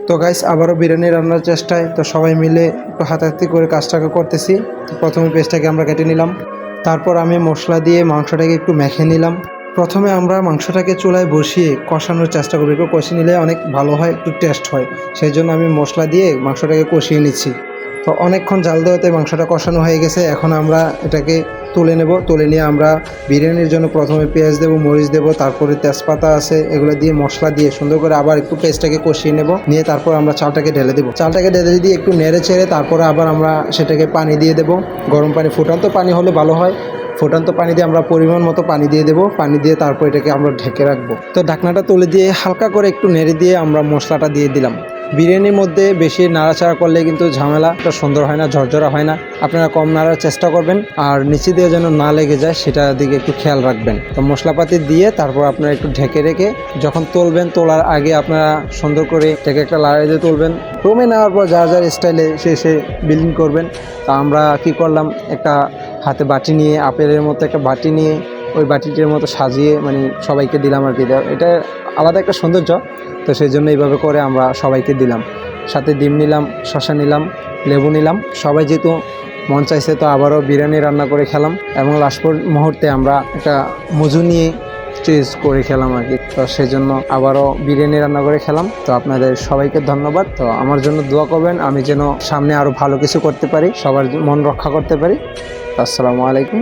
তো গাইস আবারও বিরিয়ানি রান্নার চেষ্টায়, তো সবাই মিলে একটু হাতাহাতি করে কাজটাকে করতেছি। তো প্রথমে পেস্টটাকে আমরা কেটে নিলাম, তারপর আমি মশলা দিয়ে মাংসটাকে একটু মেখে নিলাম। প্রথমে আমরা মাংসটাকে চুলায় বসিয়ে কষানোর চেষ্টা করবো, একটু কষিয়ে নিলে অনেক ভালো হয়, একটু টেস্ট হয়। সেই জন্য আমি মশলা দিয়ে মাংসটাকে কষিয়ে নিচ্ছি। তো অনেকক্ষণ জাল দেওয়াতে মাংসটা কষানো হয়ে গেছে। এখন আমরা এটাকে তুলে নেব। তুলে নিয়ে আমরা বিরিয়ানির জন্য প্রথমে পেঁয়াজ দেবো, মরিচ দেবো, তারপরে তেজপাতা আছে, এগুলো দিয়ে মশলা দিয়ে সুন্দর করে আবার একটু পেস্টটাকে কষিয়ে নেব। নিয়ে তারপর আমরা চালটাকে ঢেলে দেবো। চালটাকে ঢেলে দিয়ে একটু নেড়ে চেড়ে তারপরে আবার আমরা সেটাকে পানি দিয়ে দেবো। গরম পানি, ফুটান্ত পানি হলে ভালো হয়। ফুটান্ত পানি দিয়ে আমরা পরিমাণ মতো পানি দিয়ে দেবো। পানি দিয়ে তারপর এটাকে আমরা ঢেকে রাখবো। তো ঢাকনাটা তুলে দিয়ে হালকা করে একটু নেড়ে দিয়ে আমরা মশলাটা দিয়ে দিলাম। বিরিয়ানির মধ্যে বেশি নাড়াচাড়া করলে কিন্তু ঝামেলাটা সুন্দর হয় না, ঝরঝরা হয় না। আপনারা কম নাড়ার চেষ্টা করবেন, আর নিচে দিয়ে যেন না লেগে যায় সেটার দিকে একটু খেয়াল রাখবেন। তো মশলাপাতি দিয়ে তারপর আপনারা একটু ঢেকে রেখে যখন তুলবেন, তোলার আগে আপনারা সুন্দর করে এটাকে একটা লাড়ি দিয়ে তুলবেন। রুমে নেওয়ার পর যার যার স্টাইলে সে বিলিং করবেন। তা আমরা কি করলাম, একটা হাতে বাটি নিয়ে, আপেলের মতো একটা বাটি নিয়ে ওই বাটিটির মতো সাজিয়ে মানে সবাইকে দিলাম আর কি। এটা আলাদা একটা সৌন্দর্য। তো সেই জন্য এইভাবে করে আমরা সবাইকে দিলাম। সাথে ডিম নিলাম, শসা নিলাম, লেবু নিলাম। সবাই যেহেতু মন চাইছে, তো আবারও বিরিয়ানি রান্না করে খেলাম। এবং লাস্ট মুহূর্তে আমরা একটা মজু নিয়ে চেজ করে খেলাম আর কি। তো সেই জন্য আবারও বিরিয়ানি রান্না করে খেলাম। তো আপনাদের সবাইকে ধন্যবাদ। তো আমার জন্য দোয়া করবেন, আমি যেন সামনে আরও ভালো কিছু করতে পারি, সবার মন রক্ষা করতে পারি। আসসালামু আলাইকুম।